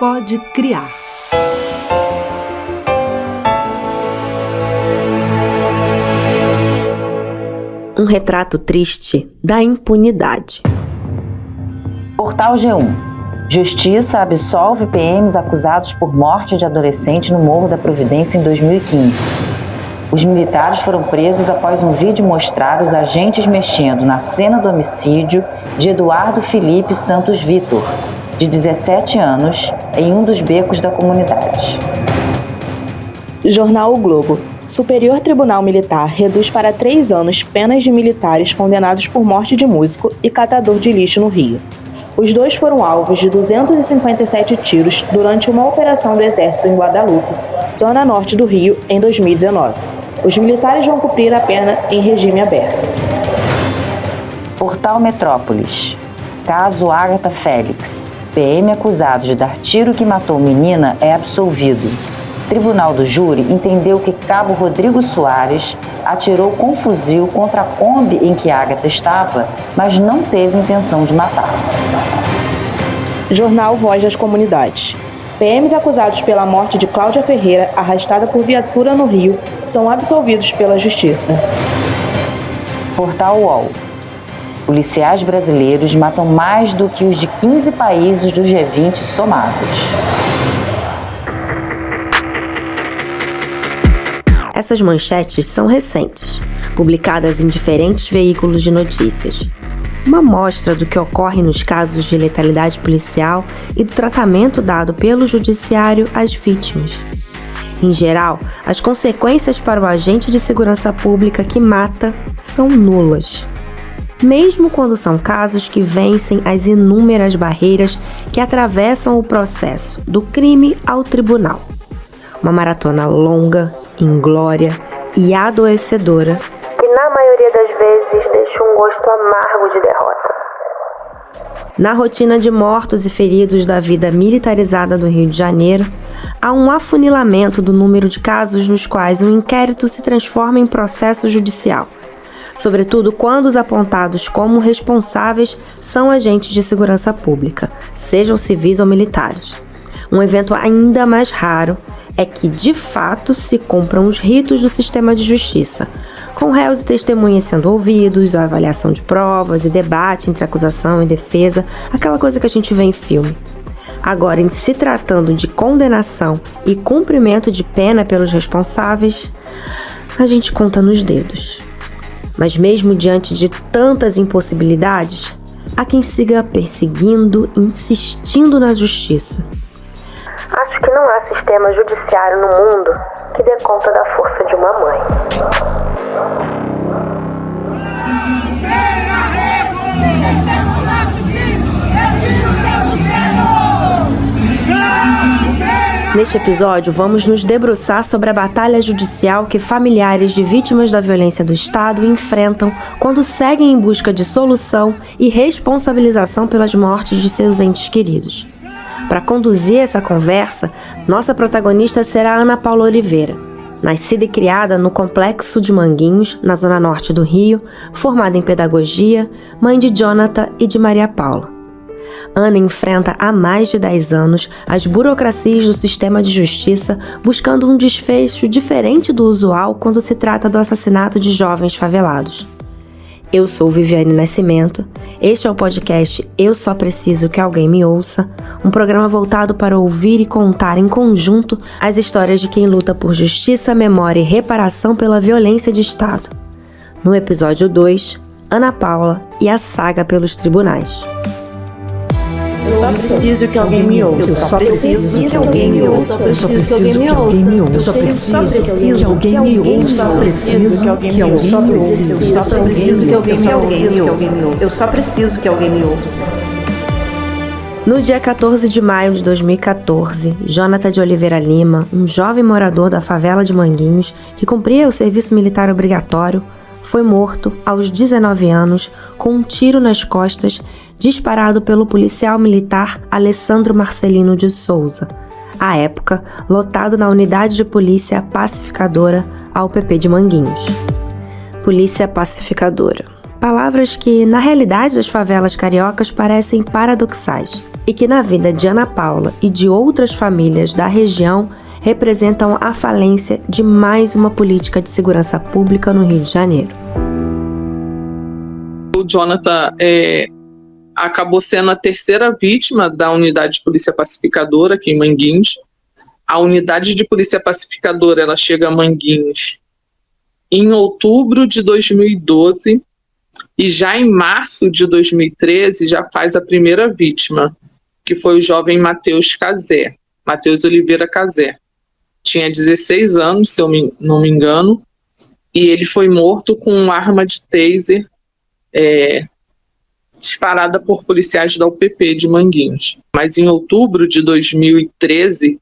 Pode criar. Um retrato triste da impunidade. Portal G1. Justiça absolve PMs acusados por morte de adolescente no Morro da Providência em 2015. Os militares foram presos após um vídeo mostrar os agentes mexendo na cena do homicídio de Eduardo Felipe Santos Vitor, de 17 anos, em um dos becos da comunidade. Jornal O Globo. Superior Tribunal Militar reduz para 3 anos penas de militares condenados por morte de músico e catador de lixo no Rio. Os dois foram alvos de 257 tiros durante uma operação do Exército em Guadalupe, zona norte do Rio, em 2019. Os militares vão cumprir a pena em regime aberto. Portal Metrópolis. Caso Agatha Félix. PM acusado de dar tiro que matou menina é absolvido. Tribunal do Júri entendeu que Cabo Rodrigo Soares atirou com fuzil contra a Kombi em que Agatha estava, mas não teve intenção de matar. Jornal Voz das Comunidades. PMs acusados pela morte de Cláudia Ferreira, arrastada por viatura no Rio, são absolvidos pela Justiça. Portal UOL. Policiais brasileiros matam mais do que os de 15 países do G20 somados. Essas manchetes são recentes, publicadas em diferentes veículos de notícias. Uma amostra do que ocorre nos casos de letalidade policial e do tratamento dado pelo judiciário às vítimas. Em geral, as consequências para o agente de segurança pública que mata são nulas. Mesmo quando são casos que vencem as inúmeras barreiras que atravessam o processo do crime ao tribunal. Uma maratona longa, inglória e adoecedora, que na maioria das vezes deixa um gosto amargo de derrota. Na rotina de mortos e feridos da vida militarizada do Rio de Janeiro, há um afunilamento do número de casos nos quais um inquérito se transforma em processo judicial, sobretudo quando os apontados como responsáveis são agentes de segurança pública, sejam civis ou militares. Um evento ainda mais raro é que, de fato, se cumpram os ritos do sistema de justiça, com réus e testemunhas sendo ouvidos, a avaliação de provas e debate entre acusação e defesa, aquela coisa que a gente vê em filme. Agora, em se tratando de condenação e cumprimento de pena pelos responsáveis, a gente conta nos dedos. Mas mesmo diante de tantas impossibilidades, há quem siga perseguindo, insistindo na justiça. Acho que não há sistema judiciário no mundo que dê conta da força de uma mãe. Neste episódio, vamos nos debruçar sobre a batalha judicial que familiares de vítimas da violência do Estado enfrentam quando seguem em busca de solução e responsabilização pelas mortes de seus entes queridos. Para conduzir essa conversa, nossa protagonista será Ana Paula Oliveira. Nascida e criada no Complexo de Manguinhos, na zona norte do Rio, formada em pedagogia, mãe de Jonathan e de Maria Paula. Ana enfrenta há mais de 10 anos as burocracias do sistema de justiça, buscando um desfecho diferente do usual quando se trata do assassinato de jovens favelados. Eu sou Viviane Nascimento, este é o podcast Eu Só Preciso Que Alguém Me Ouça, um programa voltado para ouvir e contar em conjunto as histórias de quem luta por justiça, memória e reparação pela violência de Estado. No episódio 2, Ana Paula e a saga pelos tribunais. Eu só preciso que alguém me ouça. Eu só preciso que alguém me ouça. Eu só preciso que alguém me ouça. Eu só preciso que alguém me ouça. Eu só preciso que alguém me ouça. Eu só preciso que alguém me ouça. Eu só preciso que alguém me ouça. No dia 14 de maio de 2014, Jonathan de Oliveira Lima, um jovem morador da favela de Manguinhos que cumpria o serviço militar obrigatório, foi morto aos 19 anos com um tiro nas costas disparado pelo policial militar Alessandro Marcelino de Souza, à época lotado na unidade de polícia pacificadora AUPP de Manguinhos. Polícia pacificadora. Palavras que, na realidade das favelas cariocas, parecem paradoxais. e que na vida de Ana Paula e de outras famílias da região representam a falência de mais uma política de segurança pública no Rio de Janeiro. O Jonathan acabou sendo a terceira vítima da unidade de polícia pacificadora aqui em Manguinhos. A unidade de polícia pacificadora ela chega a Manguinhos em outubro de 2012 e já em março de 2013 já faz a primeira vítima, que foi o jovem Matheus Oliveira Cazé. Tinha 16 anos, se eu não me engano, e ele foi morto com uma arma de taser disparada por policiais da UPP de Manguinhos. Mas em outubro de 2013,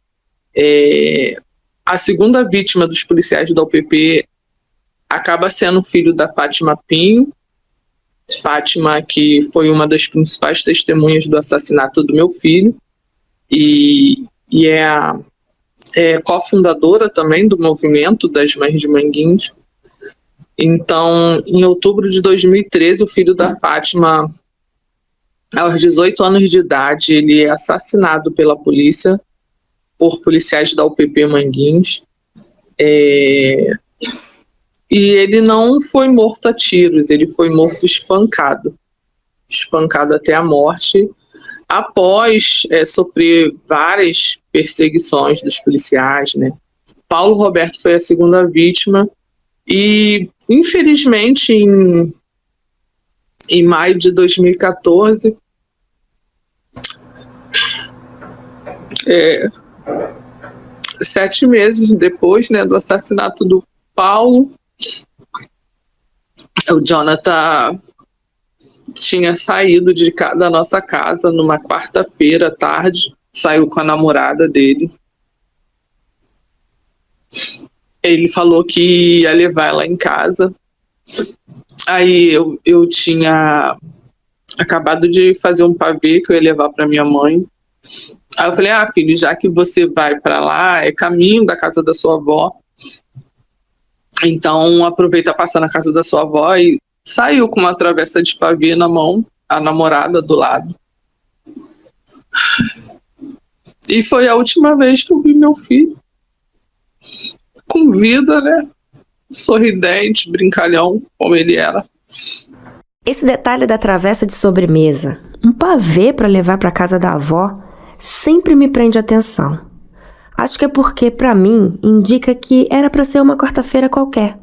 a segunda vítima dos policiais da UPP acaba sendo o filho da Fátima Pinho. Fátima, que foi uma das principais testemunhas do assassinato do meu filho e é cofundadora também do movimento das Mães de Manguinhos. Então, em outubro de 2013, o filho da Fátima, aos 18 anos de idade, ele é assassinado pela polícia, por policiais da UPP Manguinhos. E ele não foi morto a tiros, ele foi morto espancado até a morte, após sofrer várias perseguições dos policiais, né? Paulo Roberto foi a segunda vítima e, infelizmente, em maio de 2014, 7 meses depois, né, do assassinato do Paulo, o Jonathan tinha saído da nossa casa numa quarta-feira à tarde, saiu com a namorada dele. Ele falou que ia levar ela em casa. Aí eu tinha acabado de fazer um pavê que eu ia levar para minha mãe. Aí eu falei, filho, já que você vai para lá, é caminho da casa da sua avó, então aproveita passar na casa da sua avó. E saiu com uma travessa de pavê na mão, a namorada do lado. E foi a última vez que eu vi meu filho com vida, né? Sorridente, brincalhão, como ele era. Esse detalhe da travessa de sobremesa, um pavê para levar para casa da avó, sempre me prende atenção. Acho que é porque, para mim, indica que era para ser uma quarta-feira qualquer.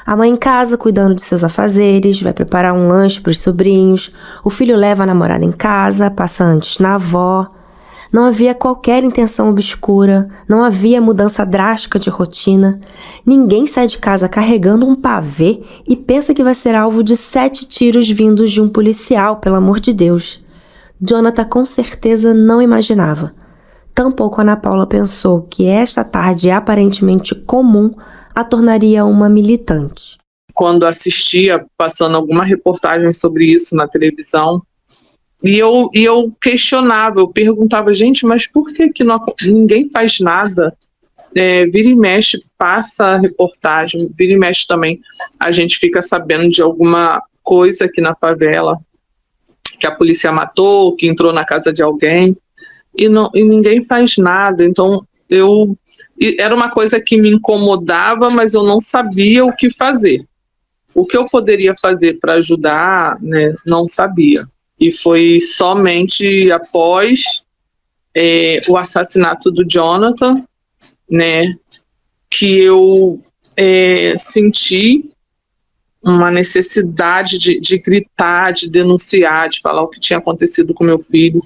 A mãe em casa, cuidando de seus afazeres, vai preparar um lanche para os sobrinhos, o filho leva a namorada em casa, passa antes na avó. Não havia qualquer intenção obscura, não havia mudança drástica de rotina. Ninguém sai de casa carregando um pavê e pensa que vai ser alvo de 7 tiros vindos de um policial, pelo amor de Deus. Jonathan com certeza não imaginava. Tampouco Ana Paula pensou que esta tarde aparentemente comum a tornaria uma militante. Quando assistia, passando alguma reportagem sobre isso na televisão, e eu questionava, eu perguntava, gente, mas por que ninguém faz nada? Vira e mexe, passa reportagem, vira e mexe também, a gente fica sabendo de alguma coisa aqui na favela, que a polícia matou, que entrou na casa de alguém, e ninguém faz nada. Então, era uma coisa que me incomodava, mas eu não sabia o que fazer. O que eu poderia fazer para ajudar, né, não sabia. E foi somente após o assassinato do Jonathan, né, que eu senti uma necessidade de gritar, de denunciar, de falar o que tinha acontecido com meu filho,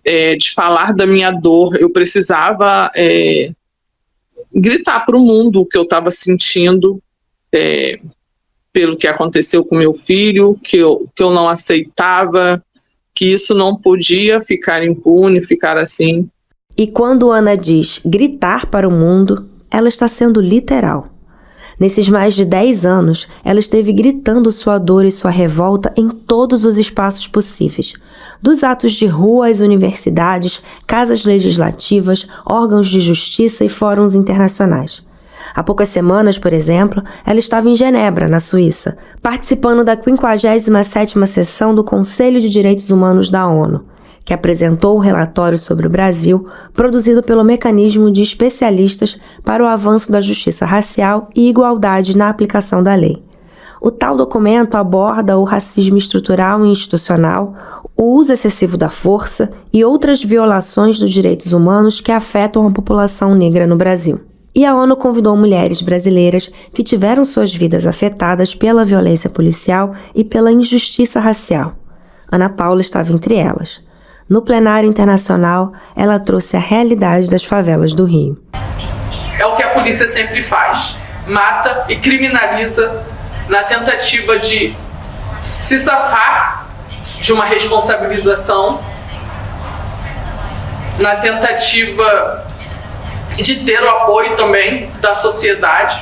de falar da minha dor. Eu precisava gritar para o mundo o que eu estava sentindo pelo que aconteceu com meu filho, que eu não aceitava, que isso não podia ficar impune, ficar assim. E quando Ana diz gritar para o mundo, ela está sendo literal. Nesses mais de 10 anos, ela esteve gritando sua dor e sua revolta em todos os espaços possíveis. Dos atos de rua às universidades, casas legislativas, órgãos de justiça e fóruns internacionais. Há poucas semanas, por exemplo, ela estava em Genebra, na Suíça, participando da 57ª sessão do Conselho de Direitos Humanos da ONU, que apresentou o relatório sobre o Brasil, produzido pelo Mecanismo de Especialistas para o Avanço da Justiça Racial e Igualdade na Aplicação da Lei. O tal documento aborda o racismo estrutural e institucional, o uso excessivo da força e outras violações dos direitos humanos que afetam a população negra no Brasil. E a ONU convidou mulheres brasileiras que tiveram suas vidas afetadas pela violência policial e pela injustiça racial. Ana Paula estava entre elas. No plenário internacional, ela trouxe a realidade das favelas do Rio. É o que a polícia sempre faz: mata e criminaliza na tentativa de se safar de uma responsabilização, na tentativa de ter o apoio também da sociedade.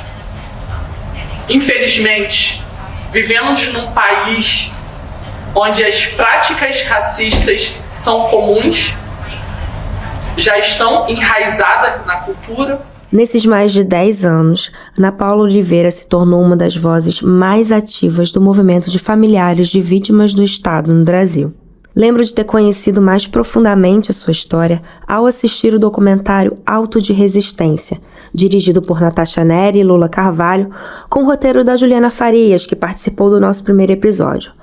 Infelizmente, vivemos num país onde as práticas racistas são comuns, já estão enraizadas na cultura. Nesses mais de 10 anos, Ana Paula Oliveira se tornou uma das vozes mais ativas do movimento de familiares de vítimas do Estado no Brasil. Lembro de ter conhecido mais profundamente a sua história ao assistir o documentário Auto de Resistência, dirigido por Natasha Neri e Lula Carvalho, com o roteiro da Juliana Farias, que participou do nosso primeiro episódio.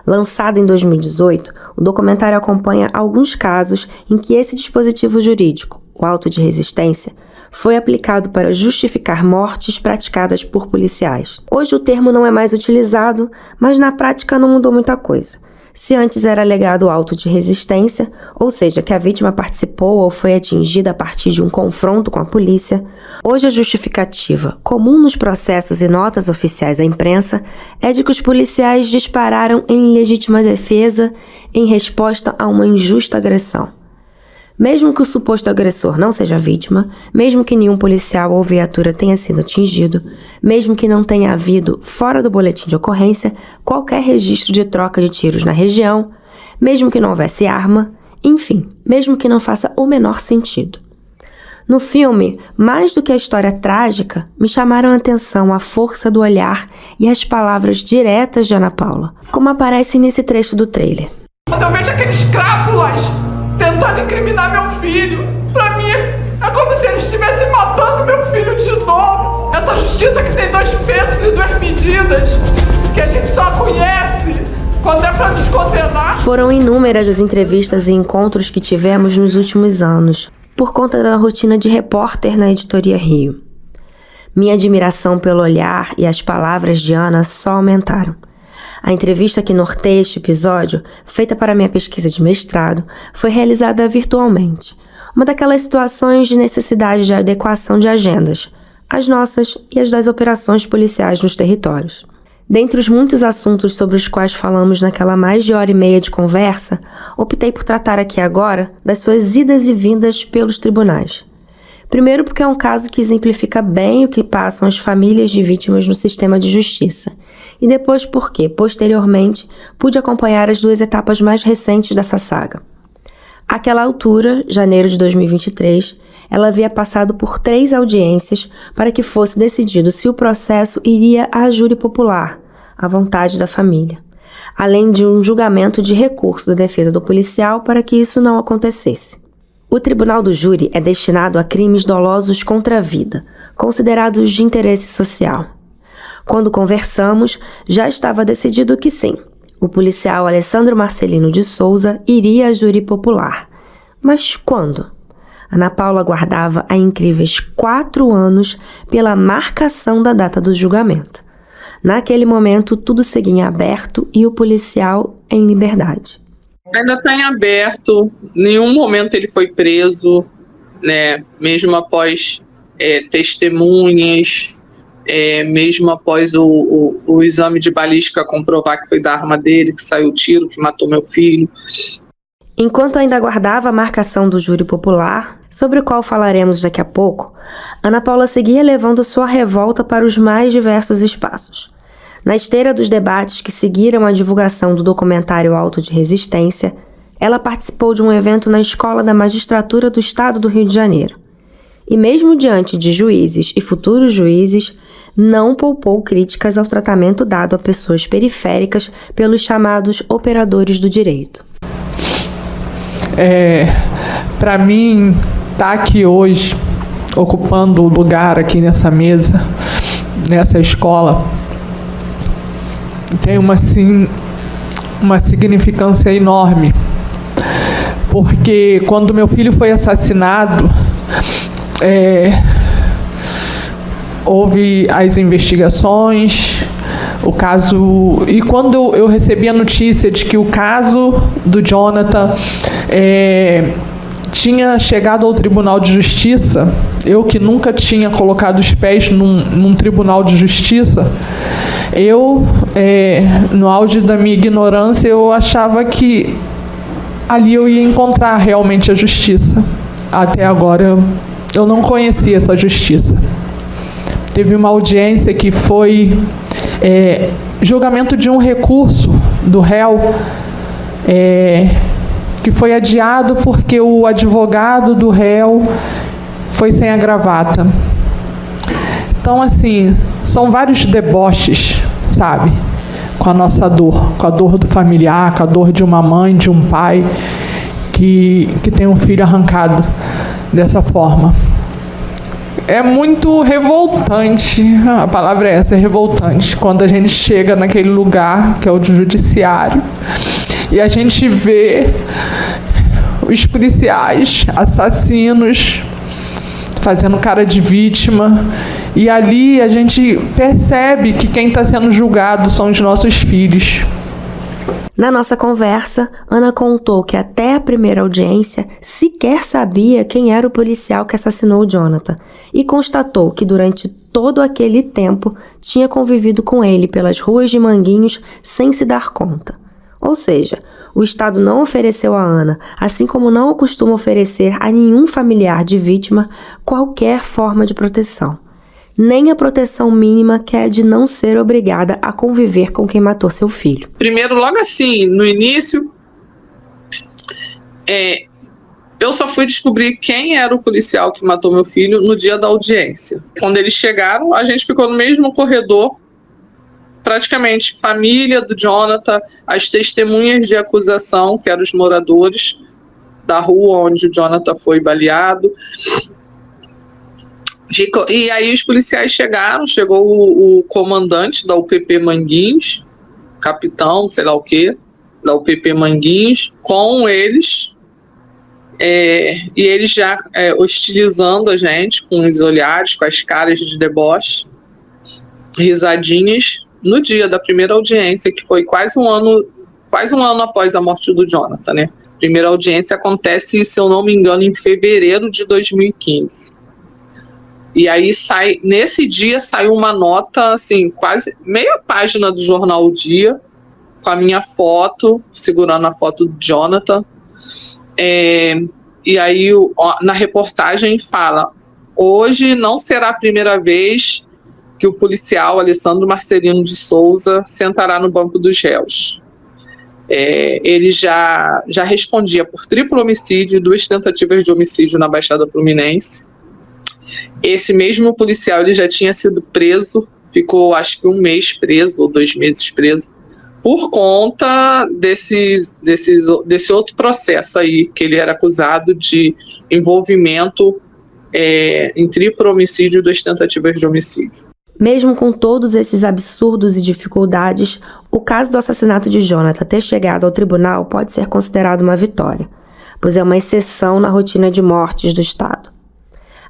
Lançado em 2018, o documentário acompanha alguns casos em que esse dispositivo jurídico, o auto de resistência, foi aplicado para justificar mortes praticadas por policiais. Hoje o termo não é mais utilizado, mas na prática não mudou muita coisa. Se antes era alegado auto de resistência, ou seja, que a vítima participou ou foi atingida a partir de um confronto com a polícia, hoje a justificativa, comum nos processos e notas oficiais à imprensa, é de que os policiais dispararam em legítima defesa em resposta a uma injusta agressão. Mesmo que o suposto agressor não seja vítima, mesmo que nenhum policial ou viatura tenha sido atingido, mesmo que não tenha havido, fora do boletim de ocorrência, qualquer registro de troca de tiros na região, mesmo que não houvesse arma, enfim, mesmo que não faça o menor sentido. No filme, mais do que a história trágica, me chamaram a atenção a força do olhar e as palavras diretas de Ana Paula, como aparecem nesse trecho do trailer. Quando eu vejo aqueles crápulas tentando incriminar meu filho, pra mim é como se eles estivessem matando meu filho de novo. Essa justiça que tem 2 pesos e 2 medidas, que a gente só conhece quando é pra nos condenar. Foram inúmeras as entrevistas e encontros que tivemos nos últimos anos, por conta da rotina de repórter na Editoria Rio. Minha admiração pelo olhar e as palavras de Ana só aumentaram. A entrevista que norteia este episódio, feita para minha pesquisa de mestrado, foi realizada virtualmente. Uma daquelas situações de necessidade de adequação de agendas, as nossas e as das operações policiais nos territórios. Dentre os muitos assuntos sobre os quais falamos naquela mais de 1h30 de conversa, optei por tratar aqui agora das suas idas e vindas pelos tribunais. Primeiro porque é um caso que exemplifica bem o que passam as famílias de vítimas no sistema de justiça. E depois porque, posteriormente, pude acompanhar as 2 etapas mais recentes dessa saga. Àquela altura, janeiro de 2023, ela havia passado por 3 audiências para que fosse decidido se o processo iria à júri popular, à vontade da família, além de um julgamento de recurso da defesa do policial para que isso não acontecesse. O tribunal do júri é destinado a crimes dolosos contra a vida, considerados de interesse social. Quando conversamos, já estava decidido que sim, o policial Alessandro Marcelino de Souza iria à júri popular. Mas quando? Ana Paula aguardava há incríveis 4 anos pela marcação da data do julgamento. Naquele momento, tudo seguia em aberto e o policial em liberdade. Ainda está em aberto, em nenhum momento ele foi preso, né? Mesmo após testemunhas, mesmo após o exame de balística comprovar que foi da arma dele, que saiu o tiro, que matou meu filho. Enquanto ainda aguardava a marcação do júri popular, sobre o qual falaremos daqui a pouco, Ana Paula seguia levando sua revolta para os mais diversos espaços. Na esteira dos debates que seguiram a divulgação do documentário Auto de Resistência, ela participou de um evento na Escola da Magistratura do Estado do Rio de Janeiro. E mesmo diante de juízes e futuros juízes, não poupou críticas ao tratamento dado a pessoas periféricas pelos chamados operadores do direito. Para mim, estar aqui hoje, ocupando o lugar aqui nessa mesa, nessa escola, tem uma significância enorme. Porque quando meu filho foi assassinado, houve as investigações, o caso... E quando eu recebi a notícia de que o caso do Jonathan tinha chegado ao Tribunal de Justiça, eu que nunca tinha colocado os pés num Tribunal de Justiça, no auge da minha ignorância, eu achava que ali eu ia encontrar realmente a justiça. Até agora eu não conhecia essa justiça. Teve uma audiência que foi julgamento de um recurso do réu, que foi adiado porque o advogado do réu foi sem a gravata. Então, assim, são vários deboches, sabe? Com a nossa dor, com a dor do familiar, com a dor de uma mãe, de um pai que tem um filho arrancado dessa forma. É muito revoltante, a palavra é essa, é revoltante, quando a gente chega naquele lugar que é o do judiciário e a gente vê os policiais assassinos fazendo cara de vítima, e ali a gente percebe que quem está sendo julgado são os nossos filhos. Na nossa conversa, Ana contou que até a primeira audiência sequer sabia quem era o policial que assassinou o Jonathan e constatou que durante todo aquele tempo tinha convivido com ele pelas ruas de Manguinhos sem se dar conta. Ou seja, o Estado não ofereceu a Ana, assim como não costuma oferecer a nenhum familiar de vítima, qualquer forma de proteção. Nem a proteção mínima, que é de não ser obrigada a conviver com quem matou seu filho. Primeiro, logo assim, no início, eu só fui descobrir quem era o policial que matou meu filho no dia da audiência. Quando eles chegaram, a gente ficou no mesmo corredor, praticamente família do Jonathan, as testemunhas de acusação, que eram os moradores da rua onde o Jonathan foi baleado. E aí os policiais chegou o comandante da UPP Manguinhos, capitão, sei lá o quê, da UPP Manguinhos, com eles, e eles já hostilizando a gente com os olhares, com as caras de deboche, risadinhas, no dia da primeira audiência, que foi quase um ano após a morte do Jonathan, né? A primeira audiência acontece, se eu não me engano, em fevereiro de 2015. E aí nesse dia saiu uma nota, assim, quase meia página do jornal O Dia, com a minha foto, segurando a foto do Jonathan. E aí na reportagem fala: hoje não será a primeira vez que o policial Alessandro Marcelino de Souza sentará no banco dos réus. Ele já respondia por triplo homicídio e 2 tentativas de homicídio na Baixada Fluminense. Esse mesmo policial ele já tinha sido preso, ficou acho que 1 mês preso, ou 2 meses preso, por conta desse outro processo aí, que ele era acusado de envolvimento em triplo homicídio e 2 tentativas de homicídio. Mesmo com todos esses absurdos e dificuldades, o caso do assassinato de Jonathan ter chegado ao tribunal pode ser considerado uma vitória, pois é uma exceção na rotina de mortes do Estado.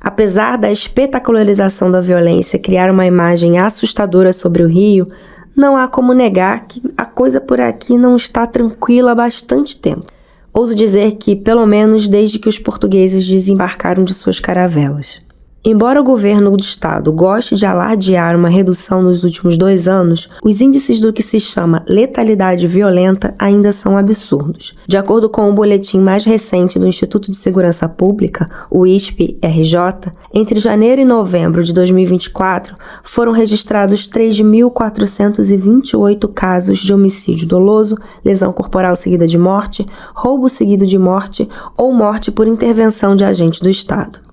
Apesar da espetacularização da violência criar uma imagem assustadora sobre o Rio, não há como negar que a coisa por aqui não está tranquila há bastante tempo. Ouso dizer que, pelo menos desde que os portugueses desembarcaram de suas caravelas. Embora o governo do estado goste de alardear uma redução nos últimos 2 anos, os índices do que se chama letalidade violenta ainda são absurdos. De acordo com o boletim mais recente do Instituto de Segurança Pública, o ISP-RJ, entre janeiro e novembro de 2024, foram registrados 3.428 casos de homicídio doloso, lesão corporal seguida de morte, roubo seguido de morte ou morte por intervenção de agente do Estado.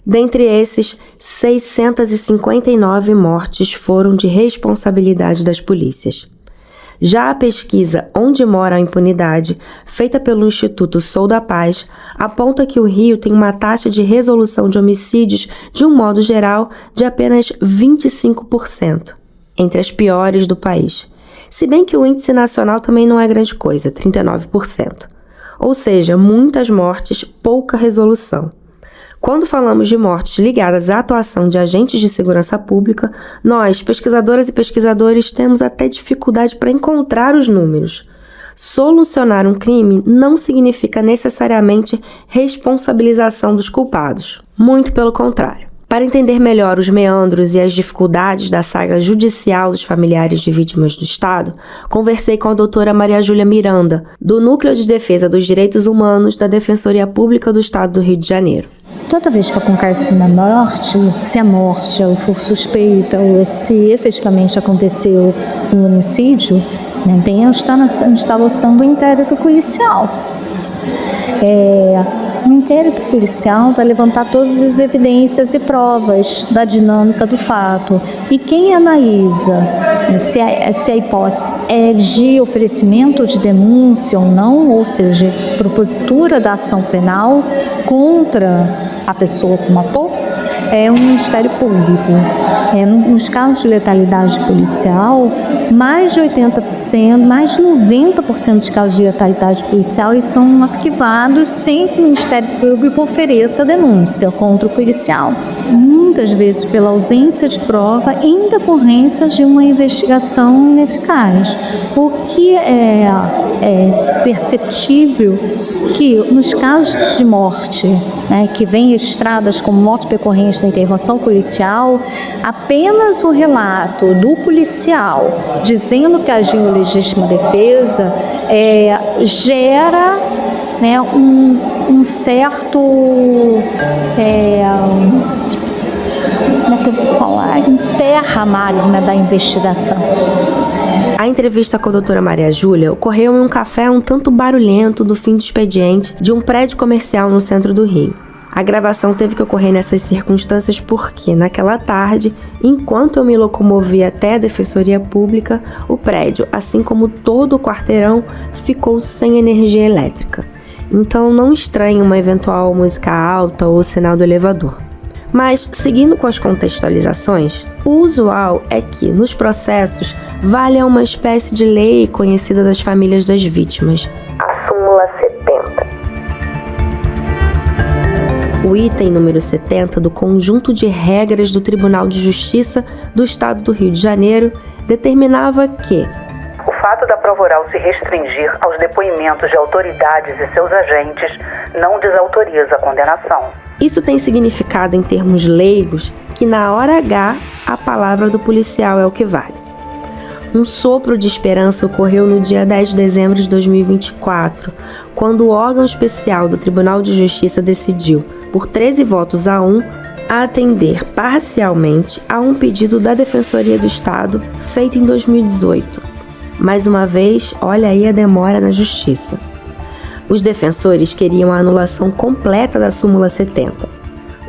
Dentre esses, 659 mortes foram de responsabilidade das polícias. Já a pesquisa Onde Mora a Impunidade, feita pelo Instituto Sou da Paz, aponta que o Rio tem uma taxa de resolução de homicídios, de um modo geral, de apenas 25%, entre as piores do país. Se bem que o índice nacional também não é grande coisa, 39%. Ou seja, muitas mortes, pouca resolução. Quando falamos de mortes ligadas à atuação de agentes de segurança pública, nós, pesquisadoras e pesquisadores, temos até dificuldade para encontrar os números. Solucionar um crime não significa necessariamente responsabilização dos culpados. Muito pelo contrário. Para entender melhor os meandros e as dificuldades da saga judicial dos familiares de vítimas do Estado, conversei com a doutora Maria Júlia Miranda, do Núcleo de Defesa dos Direitos Humanos da Defensoria Pública do Estado do Rio de Janeiro. Toda vez que acontece uma morte, se a morte for suspeita ou se efetivamente aconteceu um homicídio, tem a instalação do inquérito policial. O inquérito policial vai levantar todas as evidências e provas da dinâmica do fato. E quem analisa se a hipótese é de oferecimento de denúncia ou não, ou seja, propositura da ação penal contra a pessoa que matou, é o Ministério Público. Nos casos de letalidade policial, mais de 80%, mais de 90% dos casos de letalidade policial eles são arquivados sem que o Ministério Público ofereça denúncia contra o policial. Muitas vezes pela ausência de prova em decorrência de uma investigação ineficaz. O que é perceptível que nos casos de morte, que vêm registradas como morte decorrente da intervenção policial, apenas o relato do policial dizendo que agiu em legítima defesa gera um certo enterramento da investigação. A entrevista com a doutora Maria Júlia ocorreu em um café um tanto barulhento do fim do expediente de um prédio comercial no centro do Rio. A gravação teve que ocorrer nessas circunstâncias porque, naquela tarde, enquanto eu me locomovia até a Defensoria Pública, o prédio, assim como todo o quarteirão, ficou sem energia elétrica. Então não estranhe uma eventual música alta ou sinal do elevador. Mas, seguindo com as contextualizações, o usual é que, nos processos, valha uma espécie de lei conhecida das famílias das vítimas. A súmula 70. O item número 70 do conjunto de regras do Tribunal de Justiça do Estado do Rio de Janeiro determinava que o fato da prova oral se restringir aos depoimentos de autoridades e seus agentes não desautoriza a condenação. Isso tem significado em termos leigos que na hora H a palavra do policial é o que vale. Um sopro de esperança ocorreu no dia 10 de dezembro de 2024, quando o órgão especial do Tribunal de Justiça decidiu, por 13 votos a 1, atender parcialmente a um pedido da Defensoria do Estado feito em 2018. Mais uma vez, olha aí a demora na Justiça. Os defensores queriam a anulação completa da súmula 70.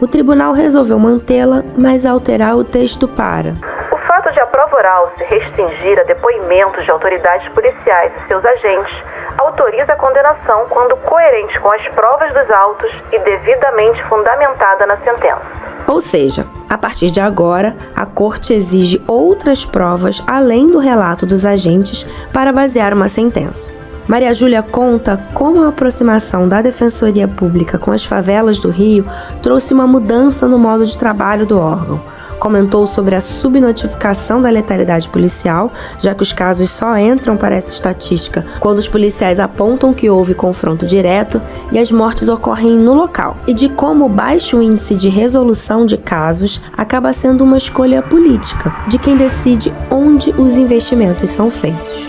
O tribunal resolveu mantê-la, mas alterar o texto para: o fato de a prova oral se restringir a depoimentos de autoridades policiais e seus agentes autoriza a condenação quando coerente com as provas dos autos e devidamente fundamentada na sentença. Ou seja, a partir de agora, a Corte exige outras provas além do relato dos agentes para basear uma sentença. Maria Júlia conta como a aproximação da Defensoria Pública com as favelas do Rio trouxe uma mudança no modo de trabalho do órgão. Comentou sobre a subnotificação da letalidade policial, já que os casos só entram para essa estatística quando os policiais apontam que houve confronto direto e as mortes ocorrem no local, e de como o baixo índice de resolução de casos acaba sendo uma escolha política de quem decide onde os investimentos são feitos.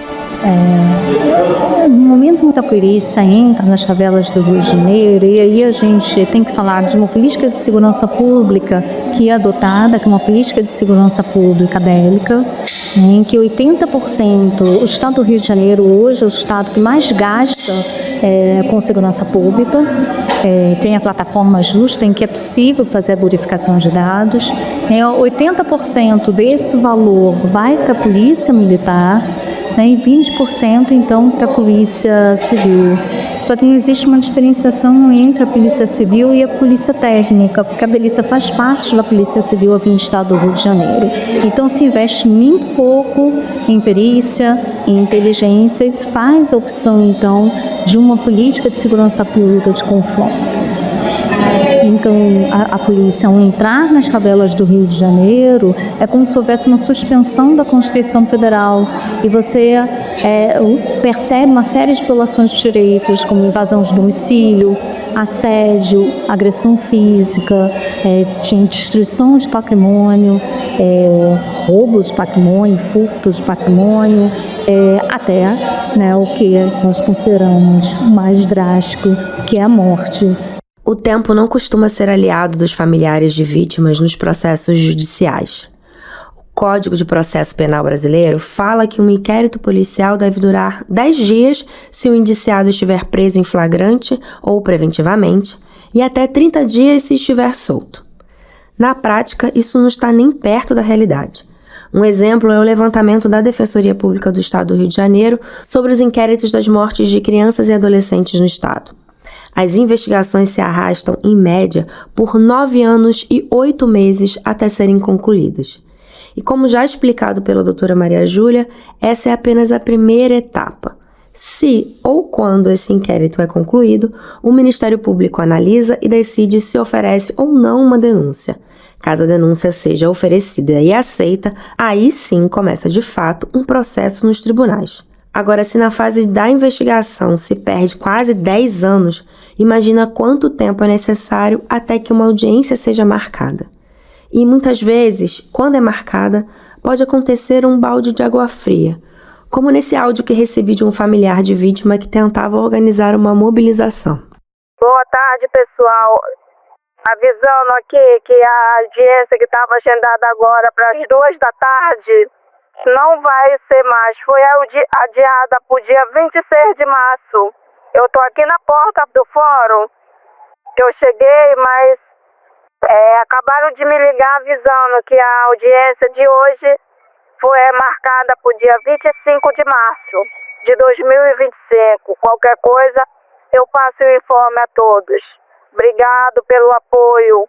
No momento muita polícia entra nas favelas do Rio de Janeiro, e aí a gente tem que falar de uma política de segurança pública que é adotada, que é uma política de segurança pública bélica, em que 80%, o estado do Rio de Janeiro hoje é o estado que mais gasta com segurança pública, tem a plataforma justa em que é possível fazer a verificação de dados, 80% desse valor vai para a polícia militar, né, e 20% então para a Polícia Civil. Só que não existe uma diferenciação entre a Polícia Civil e a Polícia Técnica, porque a polícia faz parte da Polícia Civil aqui no estado do Rio de Janeiro. Então se investe muito pouco em perícia, em inteligência, e se faz a opção então de uma política de segurança pública de confronto. Então, a polícia, ao entrar nas favelas do Rio de Janeiro, é como se houvesse uma suspensão da Constituição Federal e você percebe uma série de violações de direitos, como invasão de domicílio, assédio, agressão física, destruição de patrimônio, roubo de patrimônio, furto de patrimônio, até, né, o que nós consideramos mais drástico, que é a morte. O tempo não costuma ser aliado dos familiares de vítimas nos processos judiciais. O Código de Processo Penal brasileiro fala que um inquérito policial deve durar 10 dias se o indiciado estiver preso em flagrante ou preventivamente e até 30 dias se estiver solto. Na prática, isso não está nem perto da realidade. Um exemplo é o levantamento da Defensoria Pública do Estado do Rio de Janeiro sobre os inquéritos das mortes de crianças e adolescentes no estado. As investigações se arrastam, em média, por 9 anos e 8 meses até serem concluídas. E como já explicado pela doutora Maria Júlia, essa é apenas a primeira etapa. Se ou quando esse inquérito é concluído, o Ministério Público analisa e decide se oferece ou não uma denúncia. Caso a denúncia seja oferecida e aceita, aí sim começa de fato um processo nos tribunais. Agora, se na fase da investigação se perde quase 10 anos, imagina quanto tempo é necessário até que uma audiência seja marcada. E muitas vezes, quando é marcada, pode acontecer um balde de água fria, como nesse áudio que recebi de um familiar de vítima que tentava organizar uma mobilização. Boa tarde, pessoal. Avisando aqui que a audiência que estava agendada agora para as 2 da tarde não vai ser mais. Foi adiada para o dia 26 de março. Eu estou aqui na porta do fórum. Eu cheguei, mas acabaram de me ligar avisando que a audiência de hoje foi marcada para o dia 25 de março de 2025. Qualquer coisa, eu passo o informe a todos. Obrigado pelo apoio.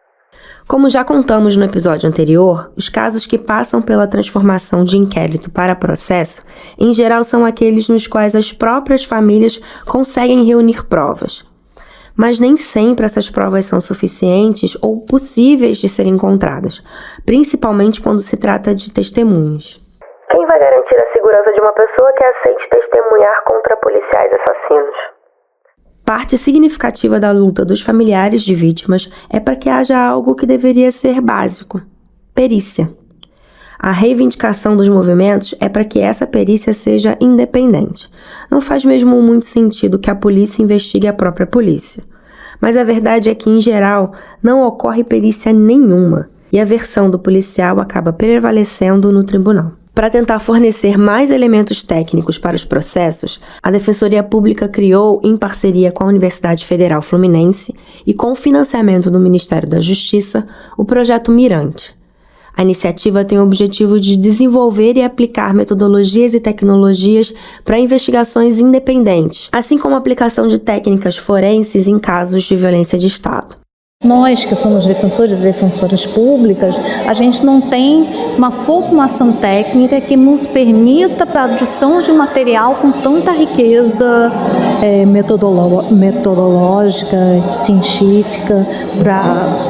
Como já contamos no episódio anterior, os casos que passam pela transformação de inquérito para processo, em geral são aqueles nos quais as próprias famílias conseguem reunir provas. Mas nem sempre essas provas são suficientes ou possíveis de serem encontradas, principalmente quando se trata de testemunhas. Quem vai garantir a segurança de uma pessoa que aceite testemunhar contra policiais assassinos? Parte significativa da luta dos familiares de vítimas é para que haja algo que deveria ser básico: perícia. A reivindicação dos movimentos é para que essa perícia seja independente. Não faz mesmo muito sentido que a polícia investigue a própria polícia. Mas a verdade é que, em geral, não ocorre perícia nenhuma e a versão do policial acaba prevalecendo no tribunal. Para tentar fornecer mais elementos técnicos para os processos, a Defensoria Pública criou, em parceria com a Universidade Federal Fluminense e com o financiamento do Ministério da Justiça, o Projeto Mirante. A iniciativa tem o objetivo de desenvolver e aplicar metodologias e tecnologias para investigações independentes, assim como a aplicação de técnicas forenses em casos de violência de Estado. Nós, que somos defensores e defensoras públicas, a gente não tem uma formação técnica que nos permita a produção de material com tanta riqueza metodológica, científica,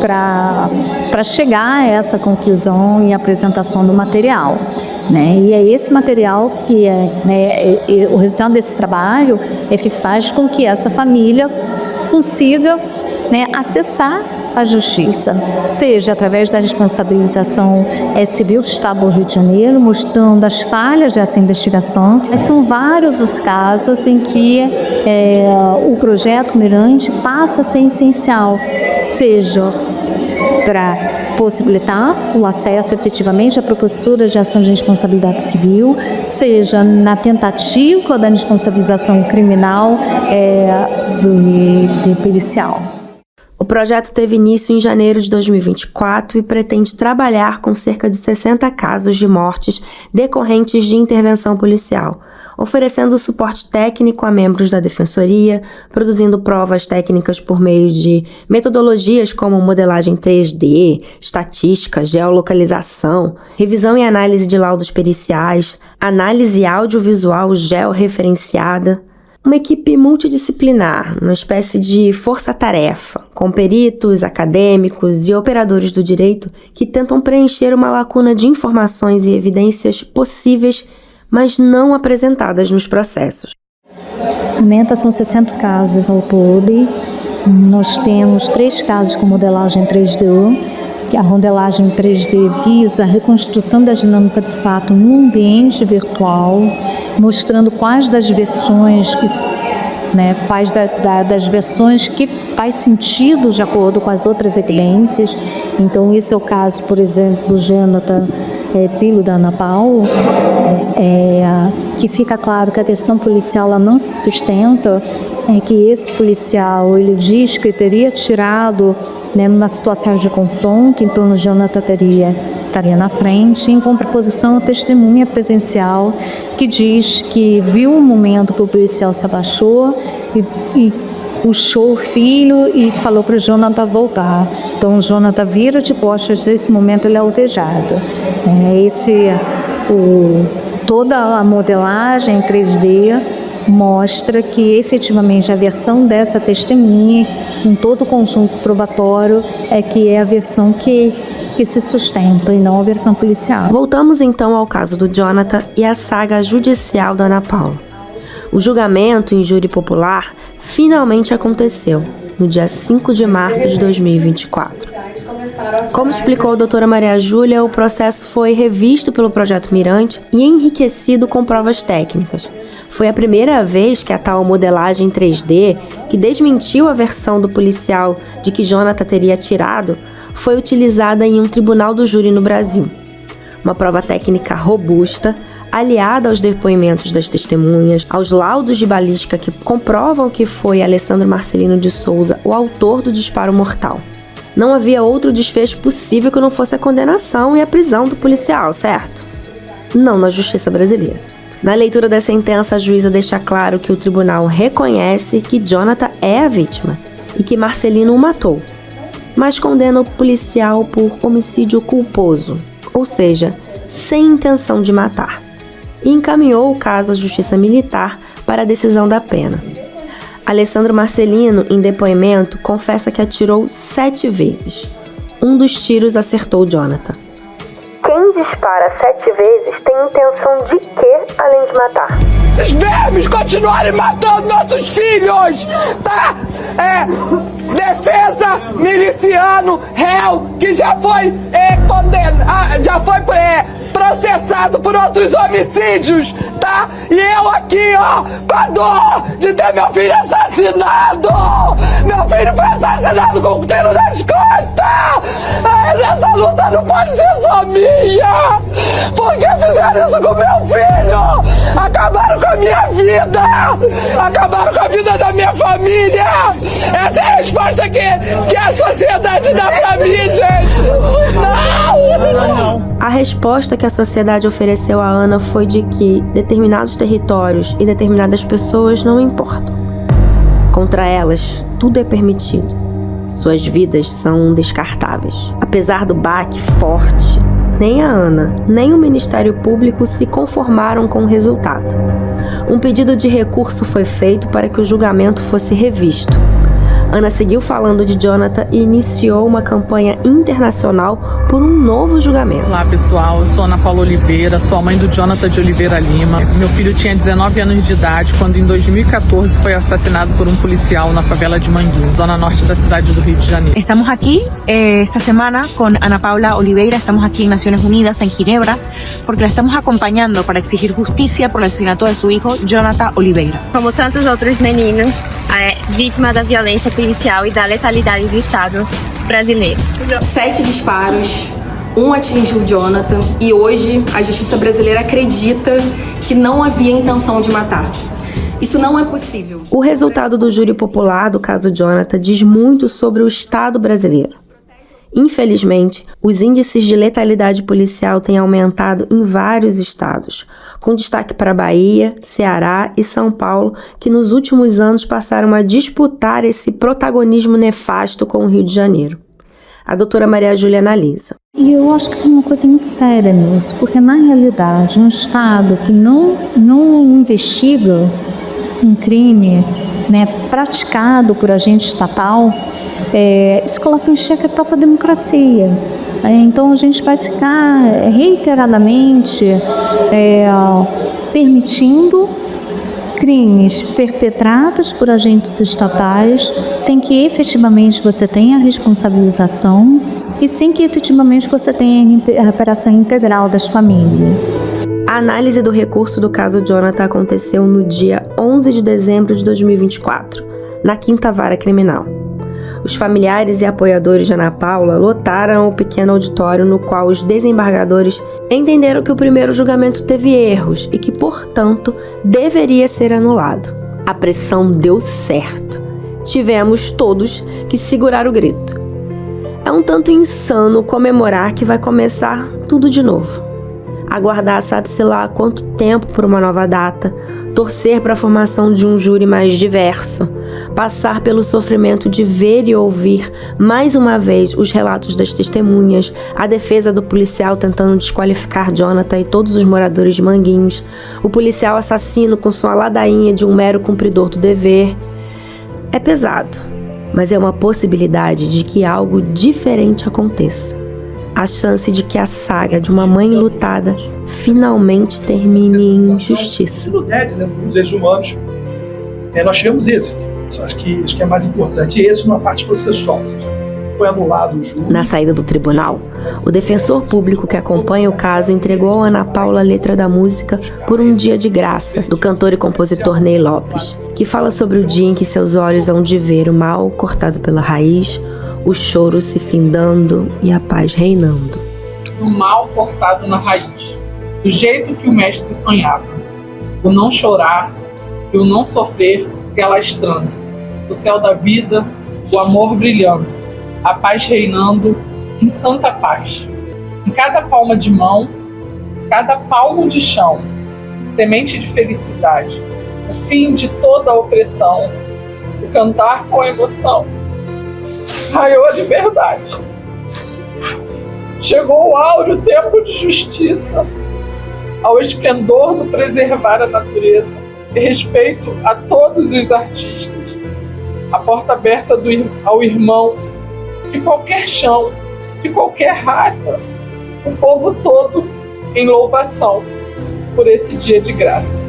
para chegar a essa conclusão e apresentação do material. E é esse material que o resultado desse trabalho é que faz com que essa família consiga acessar a justiça, seja através da responsabilização civil do Estado do Rio de Janeiro, mostrando as falhas dessa investigação. São vários os casos em que o projeto Mirante passa a ser essencial, seja para possibilitar o acesso efetivamente à propositura de ação de responsabilidade civil, seja na tentativa da responsabilização criminal de pericial. O projeto teve início em janeiro de 2024 e pretende trabalhar com cerca de 60 casos de mortes decorrentes de intervenção policial, oferecendo suporte técnico a membros da Defensoria, produzindo provas técnicas por meio de metodologias como modelagem 3D, estatística, geolocalização, revisão e análise de laudos periciais, análise audiovisual georreferenciada. Uma equipe multidisciplinar, uma espécie de força-tarefa, com peritos, acadêmicos e operadores do direito que tentam preencher uma lacuna de informações e evidências possíveis, mas não apresentadas nos processos. A meta são 60 casos ao todo. Nós temos 3 casos com modelagem 3D, que a modelagem 3D visa a reconstrução da dinâmica do fato no ambiente virtual, mostrando quais das versões das versões que faz sentido de acordo com as outras evidências. Então, esse é o caso, por exemplo, do Jonathan Tilo da Ana Paula, que fica claro que a versão policial ela não se sustenta, que esse policial ele diz que teria tirado numa situação de confronto, então o Jonathan estaria na frente, em contraposição à testemunha presencial que diz que viu um momento que o policial se abaixou e puxou o filho e falou para o Jonathan voltar. Então o Jonathan vira de costas, nesse momento ele é alvejado. Toda a modelagem 3D mostra que efetivamente a versão dessa testemunha, em todo o conjunto probatório, que é a versão que se sustenta e não a versão policial. Voltamos então ao caso do Jonathan e à saga judicial da Ana Paula. O julgamento em júri popular finalmente aconteceu, no dia 5 de março de 2024. Como explicou a doutora Maria Júlia, o processo foi revisto pelo Projeto Mirante e enriquecido com provas técnicas. Foi a primeira vez que a tal modelagem 3D, que desmentiu a versão do policial de que Jonathan teria atirado, foi utilizada em um tribunal do júri no Brasil. Uma prova técnica robusta, aliada aos depoimentos das testemunhas, aos laudos de balística que comprovam que foi Alessandro Marcelino de Souza o autor do disparo mortal. Não havia outro desfecho possível que não fosse a condenação e a prisão do policial, certo? Não na justiça brasileira. Na leitura da sentença, a juíza deixa claro que o tribunal reconhece que Jonathan é a vítima e que Marcelino o matou, mas condena o policial por homicídio culposo, ou seja, sem intenção de matar, e encaminhou o caso à Justiça Militar para a decisão da pena. Alessandro Marcelino, em depoimento, confessa que atirou 7 vezes. Um dos tiros acertou Jonathan. Quem dispara 7 vezes tem intenção de quê, além de matar? Esses vermes continuarem matando nossos filhos, tá? Defesa, miliciano, réu, que já foi condenado, já foi processado por outros homicídios, tá? E eu aqui, ó, com a dor de ter meu filho assassinado! Meu filho foi assassinado com um tiro nas costas! Essa luta não pode ser só minha! Por que fizeram isso com meu filho? Acabaram com a minha vida! Acabaram com a vida da minha família! Essa é a resposta que a sociedade dá pra mim, gente! Não! A resposta que a sociedade ofereceu a Ana foi de que determinados territórios e determinadas pessoas não importam. Contra elas, tudo é permitido. Suas vidas são descartáveis. Apesar do baque forte, nem a Ana, nem o Ministério Público se conformaram com o resultado. Um pedido de recurso foi feito para que o julgamento fosse revisto. Ana seguiu falando de Jonathan e iniciou uma campanha internacional por um novo julgamento. Olá pessoal, eu sou Ana Paula Oliveira, sou a mãe do Jonathan de Oliveira Lima. Meu filho tinha 19 anos de idade quando em 2014 foi assassinado por um policial na favela de Manguinhos, zona norte da cidade do Rio de Janeiro. Estamos aqui esta semana com Ana Paula Oliveira, estamos aqui em Naciones Unidas, en Ginebra, porque la estamos acompañando para exigir justicia por el asesinato de su hijo, Jonathan Oliveira. Como tantos outros meninos, vítima da violência policial e da letalidade do Estado brasileiro. 7 disparos, um atingiu Jonathan e hoje a justiça brasileira acredita que não havia intenção de matar. Isso não é possível. O resultado do júri popular do caso Jonathan diz muito sobre o Estado brasileiro. Infelizmente, os índices de letalidade policial têm aumentado em vários estados, com destaque para Bahia, Ceará e São Paulo, que nos últimos anos passaram a disputar esse protagonismo nefasto com o Rio de Janeiro. A doutora Maria Júlia analisa. E eu acho que foi uma coisa muito séria nisso, porque na realidade um Estado que não investiga um crime, né, praticado por agente estatal, isso coloca em xeque a própria democracia. Então a gente vai ficar reiteradamente permitindo crimes perpetrados por agentes estatais sem que efetivamente você tenha a responsabilização e sem que efetivamente você tenha a reparação integral das famílias. A análise do recurso do caso Jonathan aconteceu no dia 11 de dezembro de 2024, na 5ª Vara Criminal. Os familiares e apoiadores de Ana Paula lotaram o pequeno auditório no qual os desembargadores entenderam que o primeiro julgamento teve erros e que, portanto, deveria ser anulado. A pressão deu certo. Tivemos todos que segurar o grito. É um tanto insano comemorar que vai começar tudo de novo. Aguardar sabe-se lá quanto tempo por uma nova data, torcer para a formação de um júri mais diverso, passar pelo sofrimento de ver e ouvir mais uma vez os relatos das testemunhas, a defesa do policial tentando desqualificar Jonathan e todos os moradores de Manguinhos, o policial assassino com sua ladainha de um mero cumpridor do dever. É pesado, mas é uma possibilidade de que algo diferente aconteça. A chance de que a saga de uma mãe lutada finalmente termine em justiça. No TED, né, nos direitos humanos, nós tivemos êxito. Isso acho que é mais importante. Êxito na parte processual. Ou seja, foi anulado o júri. Na saída do tribunal, o defensor público que acompanha o caso entregou a Ana Paula a letra da música Por um Dia de Graça, do cantor e compositor Ney Lopes, que fala sobre o dia em que seus olhos hão de ver o mal cortado pela raiz, o choro se findando e a paz reinando. O mal cortado na raiz, do jeito que o mestre sonhava. O não chorar e o não sofrer se alastrando. O céu da vida, o amor brilhando. A paz reinando em santa paz. Em cada palma de mão, cada palmo de chão, semente de felicidade. O fim de toda a opressão. O cantar com emoção. Raiou a liberdade. Chegou o áureo tempo de justiça, ao esplendor do preservar a natureza e respeito a todos os artistas. A porta aberta ao irmão de qualquer chão, de qualquer raça, o povo todo em louvação por esse dia de graça.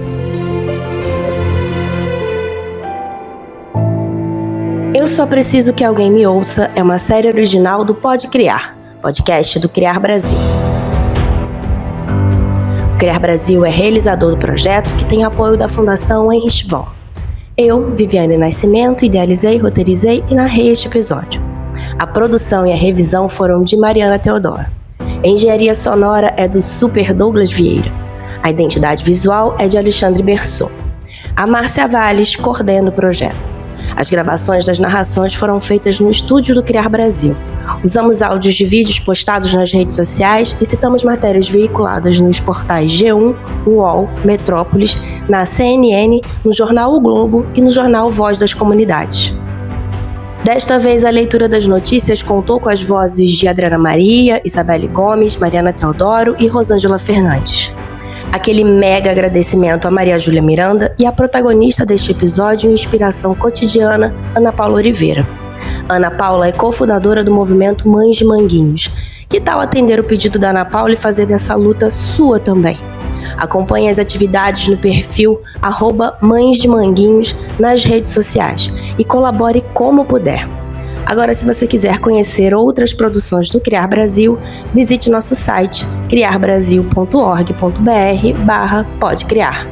Eu Só Preciso Que Alguém Me Ouça é uma série original do Pode Criar, podcast do Criar Brasil. O Criar Brasil é realizador do projeto, que tem apoio da Fundação Heinrich Böll. Eu, Viviane Nascimento, idealizei, roteirizei e narrei este episódio. A produção e a revisão foram de Mariana Teodoro. A engenharia sonora é do Super Douglas Vieira. A identidade visual é de Alexandre Berçot. A Márcia Valles coordena o projeto. As gravações das narrações foram feitas no estúdio do Criar Brasil. Usamos áudios de vídeos postados nas redes sociais e citamos matérias veiculadas nos portais G1, UOL, Metrópolis, na CNN, no jornal O Globo e no jornal Voz das Comunidades. Desta vez, a leitura das notícias contou com as vozes de Adriana Maria, Isabelle Gomes, Mariana Teodoro e Rosângela Fernandes. Aquele mega agradecimento a Maria Júlia Miranda e a protagonista deste episódio, Inspiração Cotidiana, Ana Paula Oliveira. Ana Paula é cofundadora do movimento Mães de Manguinhos. Que tal atender o pedido da Ana Paula e fazer dessa luta sua também? Acompanhe as atividades no perfil @mãesdemanguinhos nas redes sociais e colabore como puder. Agora, se você quiser conhecer outras produções do Criar Brasil, visite nosso site criarbrasil.org.br/podcriar.